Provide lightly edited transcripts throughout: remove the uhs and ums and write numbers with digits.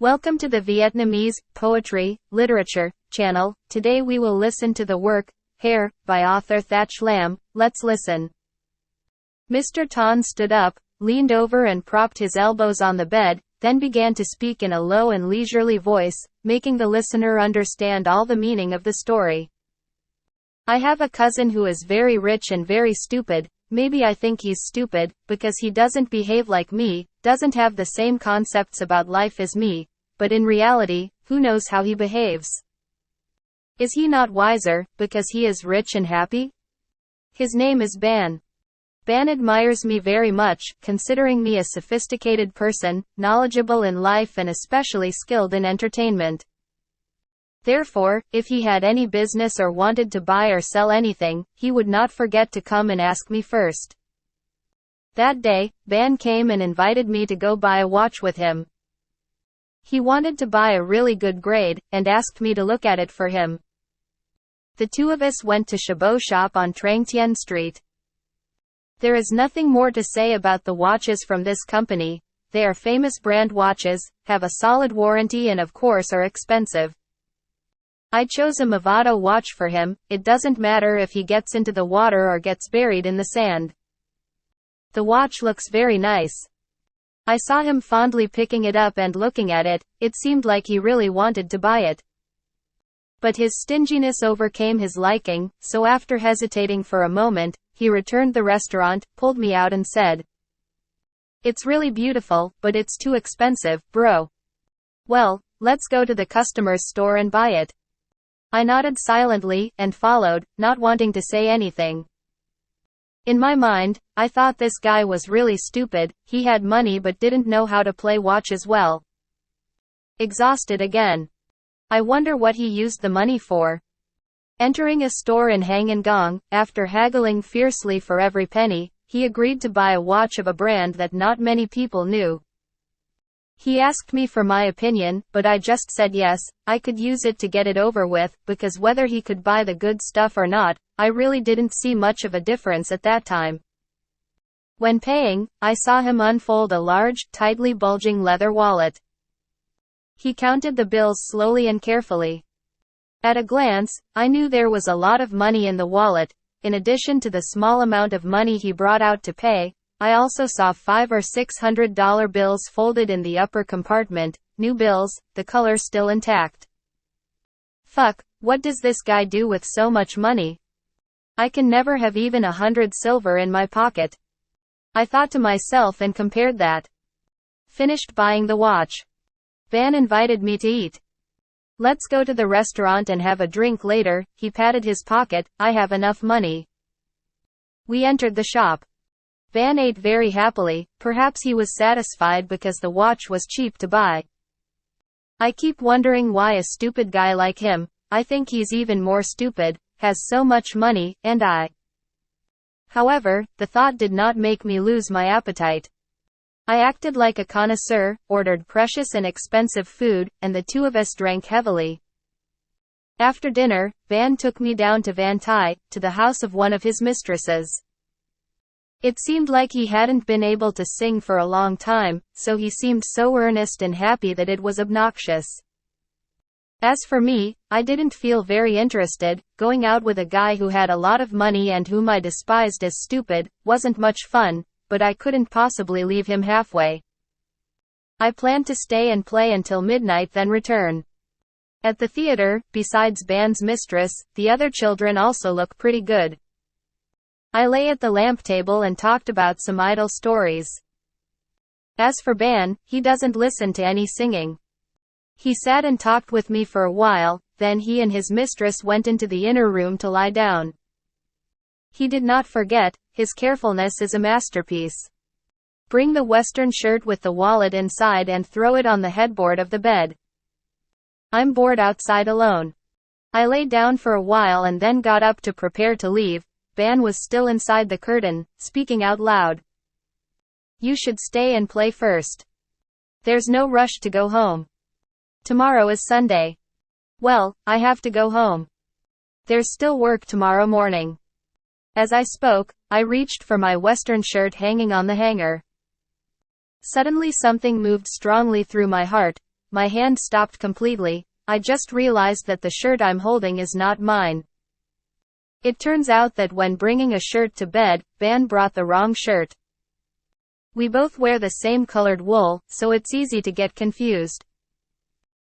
Welcome to the Vietnamese Poetry, Literature channel. Today we will listen to the work, Hair, by author Thach Lam. Let's listen. Mr. Ton stood up, leaned over and propped his elbows on the bed, then began to speak in a low and leisurely voice, making the listener understand all the meaning of the story. I have a cousin who is very rich and very stupid. Maybe I think he's stupid, because he doesn't behave like me, doesn't have the same concepts about life as me, but in reality, who knows how he behaves? Is he not wiser, because he is rich and happy? His name is Ban. Ban admires me very much, considering me a sophisticated person, knowledgeable in life and especially skilled in entertainment. Therefore, if he had any business or wanted to buy or sell anything, he would not forget to come and ask me first. That day, Ban came and invited me to go buy a watch with him. He wanted to buy a really good grade, and asked me to look at it for him. The two of us went to Chabot shop on Trang Tien Street. There is nothing more to say about the watches from this company. They are famous brand watches, have a solid warranty and of course are expensive. I chose a Movado watch for him. It doesn't matter if he gets into the water or gets buried in the sand. The watch looks very nice. I saw him fondly picking it up and looking at it. It seemed like he really wanted to buy it. But his stinginess overcame his liking, so after hesitating for a moment, he returned the restaurant, pulled me out and said, "It's really beautiful, but it's too expensive, bro. Well, let's go to the customer's store and buy it." I nodded silently, and followed, not wanting to say anything. In my mind, I thought this guy was really stupid. He had money but didn't know how to play watches well. Exhausted again. I wonder what he used the money for. Entering a store in Hang Gong, after haggling fiercely for every penny, he agreed to buy a watch of a brand that not many people knew. He asked me for my opinion, but I just said yes, I could use it to get it over with, because whether he could buy the good stuff or not, I really didn't see much of a difference at that time. When paying, I saw him unfold a large, tightly bulging leather wallet. He counted the bills slowly and carefully. At a glance, I knew there was a lot of money in the wallet. In addition to the small amount of money he brought out to pay, I also saw $500 or $600 bills folded in the upper compartment, new bills, the color still intact. Fuck, what does this guy do with so much money? I can never have even 100 silver in my pocket. I thought to myself and compared that. Finished buying the watch. Ban invited me to eat. Let's go to the restaurant and have a drink later. He patted his pocket. I have enough money. We entered the shop. Ban ate very happily. Perhaps he was satisfied because the watch was cheap to buy. I keep wondering why a stupid guy like him, I think he's even more stupid, has so much money, and I. However, the thought did not make me lose my appetite. I acted like a connoisseur, ordered precious and expensive food, and the two of us drank heavily. After dinner, Ban took me down to Van Tai, to the house of one of his mistresses. It seemed like he hadn't been able to sing for a long time, so he seemed so earnest and happy that it was obnoxious. As for me, I didn't feel very interested. Going out with a guy who had a lot of money and whom I despised as stupid wasn't much fun, but I couldn't possibly leave him halfway. I planned to stay and play until midnight, then return. At the theater, besides Ban's mistress, the other children also look pretty good. I lay at the lamp table and talked about some idle stories. As for Ban, he doesn't listen to any singing. He sat and talked with me for a while, then he and his mistress went into the inner room to lie down. He did not forget, his carefulness is a masterpiece. Bring the western shirt with the wallet inside and throw it on the headboard of the bed. I'm bored outside alone. I lay down for a while and then got up to prepare to leave. Ban was still inside the curtain, speaking out loud. You should stay and play first. There's no rush to go home. Tomorrow is Sunday. Well, I have to go home. There's still work tomorrow morning. As I spoke, I reached for my western shirt hanging on the hanger. Suddenly something moved strongly through my heart. my hand stopped completely. I just realized that the shirt I'm holding is not mine. It turns out that when bringing a shirt to bed, Ban brought the wrong shirt. We both wear the same colored wool, so it's easy to get confused.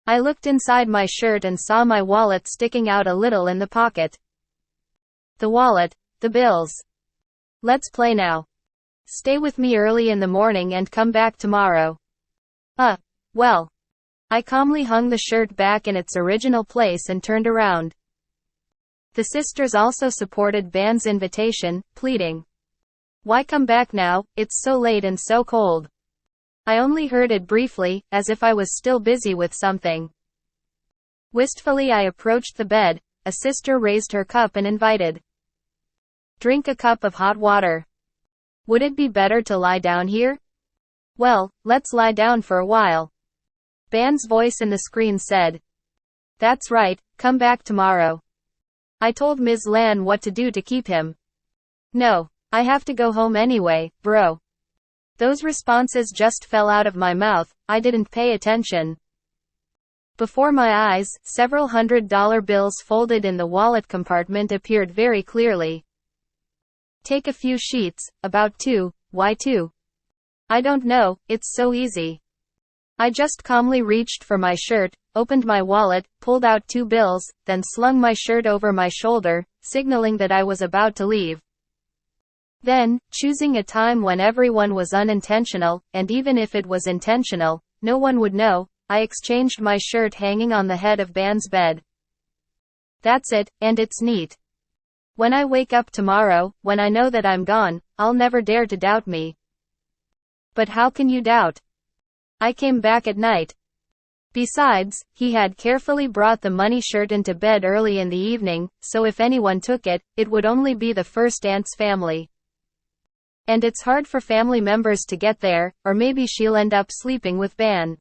I looked inside my shirt and saw my wallet sticking out a little in the pocket. The wallet, the bills. Let's play now. Stay with me early in the morning and come back tomorrow. Well. I calmly hung the shirt back in its original place and turned around. The sisters also supported Ban's invitation, pleading, "Why come back now? It's so late and so cold." I only heard it briefly, as if I was still busy with something. Wistfully I approached the bed. A sister raised her cup and invited, "Drink a cup of hot water. Would it be better to lie down here?" "Well, let's lie down for a while." Ban's voice in the screen said, "That's right, come back tomorrow." I told Ms. Lan what to do to keep him. "No, I have to go home anyway, bro." Those responses just fell out of my mouth. I didn't pay attention. Before my eyes, several $100 bills folded in the wallet compartment appeared very clearly. Take a few sheets, about 2, why 2? I don't know, it's so easy. I just calmly reached for my shirt, opened my wallet, pulled out 2 bills, then slung my shirt over my shoulder, signaling that I was about to leave. Then, choosing a time when everyone was unintentional, and even if it was intentional, no one would know, I exchanged my shirt hanging on the head of Ban's bed. That's it, and it's neat. When I wake up tomorrow, when I know that I'm gone, I'll never dare to doubt me. But how can you doubt? I came back at night. Besides, he had carefully brought the money shirt into bed early in the evening, so if anyone took it, it would only be the first aunt's family. And it's hard for family members to get there, or maybe she'll end up sleeping with Ban.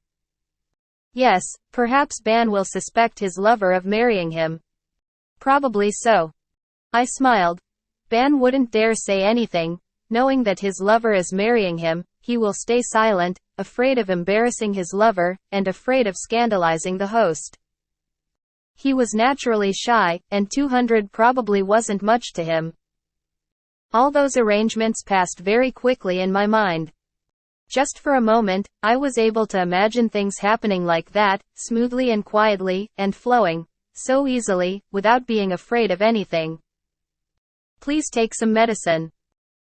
Yes, perhaps Ban will suspect his lover of marrying him. Probably so. I smiled. Ban wouldn't dare say anything. Knowing that his lover is marrying him, he will stay silent, afraid of embarrassing his lover, and afraid of scandalizing the host. He was naturally shy, and 200 probably wasn't much to him. All those arrangements passed very quickly in my mind. Just for a moment, I was able to imagine things happening like that, smoothly and quietly, and flowing, so easily, without being afraid of anything. "Please take some medicine."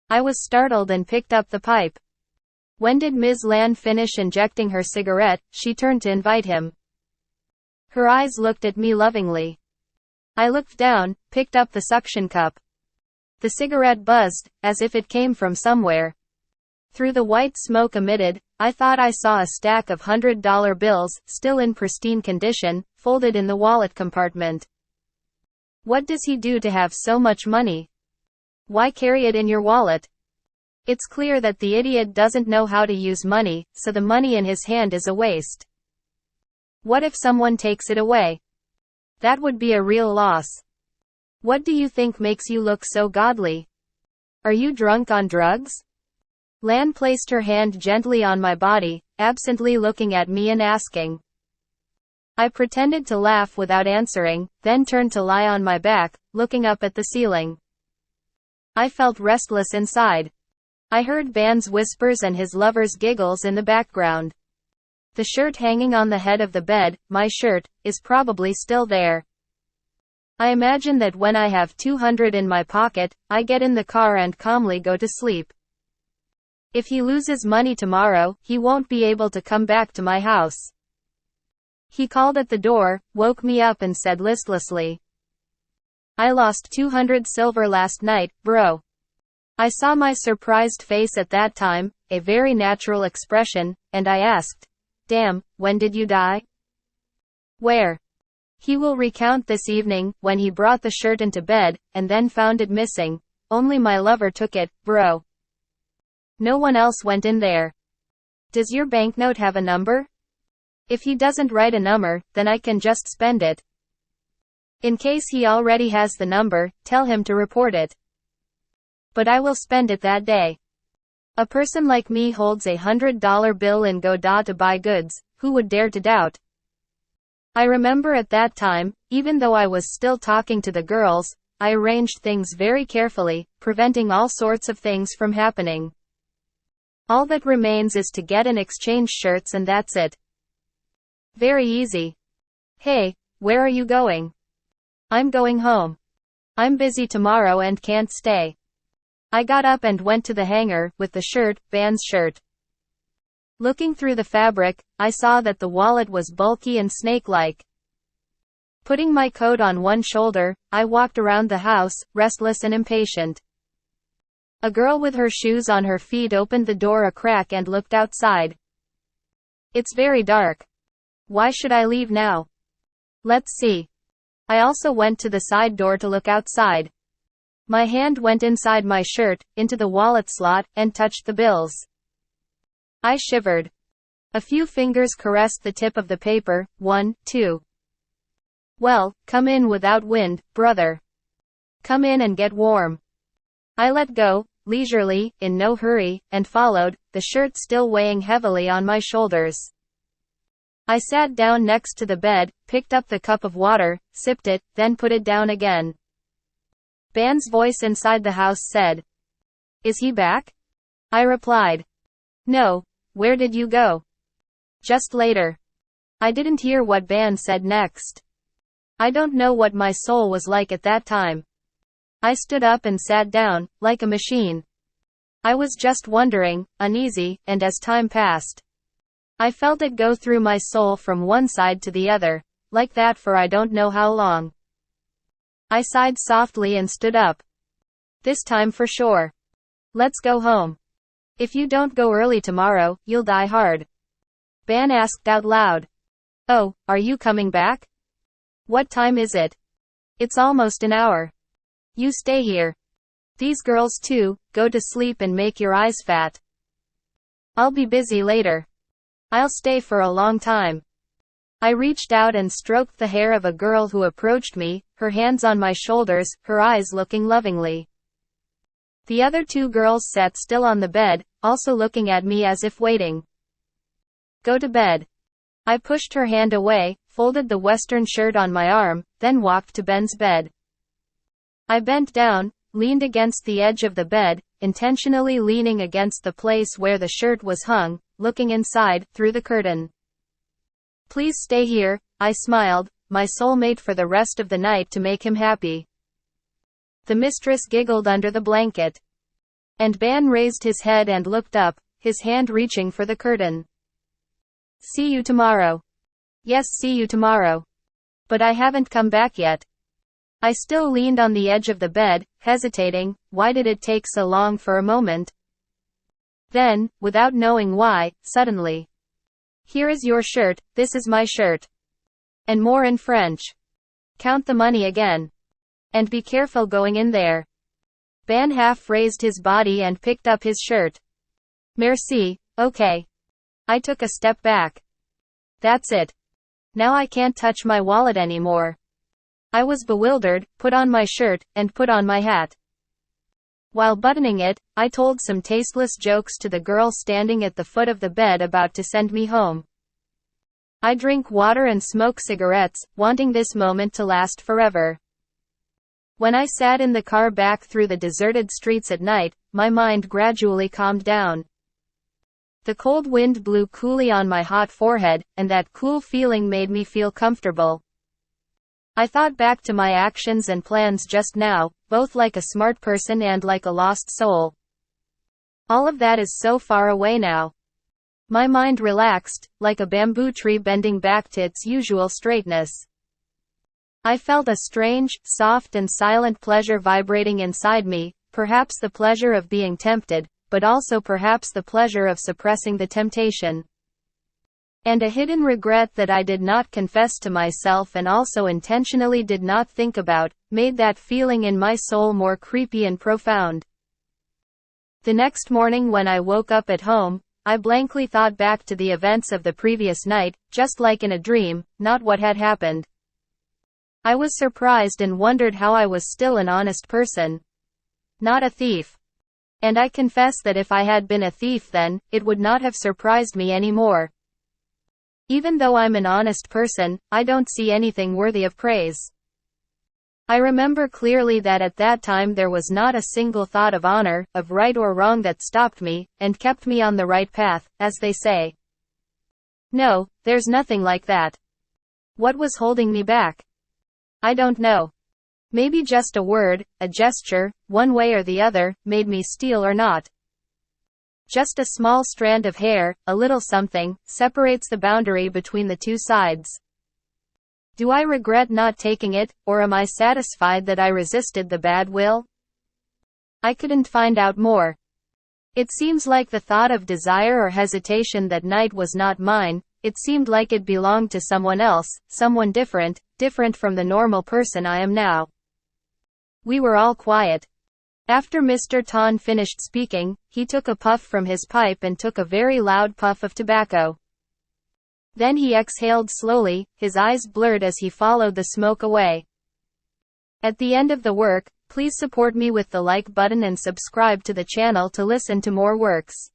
I was startled and picked up the pipe. When did Ms. Lan finish injecting her cigarette, she turned to invite him. Her eyes looked at me lovingly. I looked down, picked up the suction cup. The cigarette buzzed, as if it came from somewhere. Through the white smoke emitted, I thought I saw a stack of $100 bills, still in pristine condition, folded in the wallet compartment. What does he do to have so much money? Why carry it in your wallet? It's clear that the idiot doesn't know how to use money, so the money in his hand is a waste. What if someone takes it away? That would be a real loss. What do you think makes you look so godly? Are you drunk on drugs? Lan placed her hand gently on my body, absently looking at me and asking. I pretended to laugh without answering, then turned to lie on my back, looking up at the ceiling. I felt restless inside. I heard Ban's whispers and his lover's giggles in the background. The shirt hanging on the head of the bed, my shirt, is probably still there. I imagine that when I have 200 in my pocket, I get in the car and calmly go to sleep. If he loses money tomorrow, he won't be able to come back to my house. He called at the door, woke me up and said listlessly, "I lost 200 silver last night, bro." I saw my surprised face at that time, a very natural expression, and I asked, "Damn, when did you die?" "Where?" He will recount this evening, when he brought the shirt into bed, and then found it missing. Only my lover took it, bro. No one else went in there. Does your banknote have a number? If he doesn't write a number, then I can just spend it. In case he already has the number, tell him to report it. But I will spend it that day. A person like me holds a $100 bill in Godot to buy goods. Who would dare to doubt? I remember at that time, even though I was still talking to the girls, I arranged things very carefully, preventing all sorts of things from happening. All that remains is to get and exchange shirts and that's it. Very easy. Hey, where are you going? I'm going home. I'm busy tomorrow and can't stay. I got up and went to the hanger, with the shirt, Ban's shirt. Looking through the fabric, I saw that the wallet was bulky and snake-like. Putting my coat on one shoulder, I walked around the house, restless and impatient. A girl with her shoes on her feet opened the door a crack and looked outside. It's very dark. Why should I leave now? Let's see. I also went to the side door to look outside. My hand went inside my shirt, into the wallet slot, and touched the bills. I shivered. A few fingers caressed the tip of the paper. 1, 2. Well, come in without wind, brother. Come in and get warm. I let go, leisurely, in no hurry, and followed, the shirt still weighing heavily on my shoulders. I sat down next to the bed, picked up the cup of water, sipped it, then put it down again. Ban's voice inside the house said, "Is he back?" I replied, "No, where did you go?" "Just later." I didn't hear what Ban said next. I don't know what my soul was like at that time. I stood up and sat down, like a machine. I was just wondering, uneasy, and as time passed, I felt it go through my soul from one side to the other, like that for I don't know how long. I sighed softly and stood up. This time for sure. Let's go home. If you don't go early tomorrow, you'll die hard. Ban asked out loud. Oh, are you coming back? What time is it? It's almost an hour. You stay here. These girls too, go to sleep and make your eyes fat. I'll be busy later. I'll stay for a long time. I reached out and stroked the hair of a girl who approached me, her hands on my shoulders, her eyes looking lovingly. The other two girls sat still on the bed, also looking at me as if waiting. Go to bed. I pushed her hand away, folded the western shirt on my arm, then walked to Ben's bed. I bent down, leaned against the edge of the bed, intentionally leaning against the place where the shirt was hung, looking inside, through the curtain. Please stay here, I smiled, my soulmate for the rest of the night to make him happy. The mistress giggled under the blanket. And Ban raised his head and looked up, his hand reaching for the curtain. See you tomorrow. Yes, see you tomorrow. But I haven't come back yet. I still leaned on the edge of the bed, hesitating. Why did it take so long? For a moment? Then, without knowing why, suddenly. Here is your shirt, this is my shirt. And more in French. Count the money again. And be careful going in there. Ban half raised his body and picked up his shirt. Merci, okay. I took a step back. That's it. Now I can't touch my wallet anymore. I was bewildered, put on my shirt, and put on my hat. While buttoning it, I told some tasteless jokes to the girl standing at the foot of the bed about to send me home. I drink water and smoke cigarettes, wanting this moment to last forever. When I sat in the car back through the deserted streets at night, my mind gradually calmed down. The cold wind blew coolly on my hot forehead, and that cool feeling made me feel comfortable. I thought back to my actions and plans just now, both like a smart person and like a lost soul. All of that is so far away now. My mind relaxed, like a bamboo tree bending back to its usual straightness. I felt a strange, soft and silent pleasure vibrating inside me, perhaps the pleasure of being tempted, but also perhaps the pleasure of suppressing the temptation. And a hidden regret that I did not confess to myself and also intentionally did not think about, made that feeling in my soul more creepy and profound. The next morning when I woke up at home, I blankly thought back to the events of the previous night, just like in a dream, not what had happened. I was surprised and wondered how I was still an honest person. Not a thief. And I confess that if I had been a thief then, it would not have surprised me anymore. Even though I'm an honest person, I don't see anything worthy of praise. I remember clearly that at that time there was not a single thought of honor, of right or wrong that stopped me, and kept me on the right path, as they say. No, there's nothing like that. What was holding me back? I don't know. Maybe just a word, a gesture, one way or the other, made me steal or not. Just a small strand of hair, a little something, separates the boundary between the two sides. Do I regret not taking it, or am I satisfied that I resisted the bad will? I couldn't find out more. It seems like the thought of desire or hesitation that night was not mine. It seemed like it belonged to someone else, someone different from the normal person I am now. We were all quiet. After Mr. Ton finished speaking, he took a puff from his pipe and took a very loud puff of tobacco. Then he exhaled slowly, his eyes blurred as he followed the smoke away. At the end of the work, please support me with the like button and subscribe to the channel to listen to more works.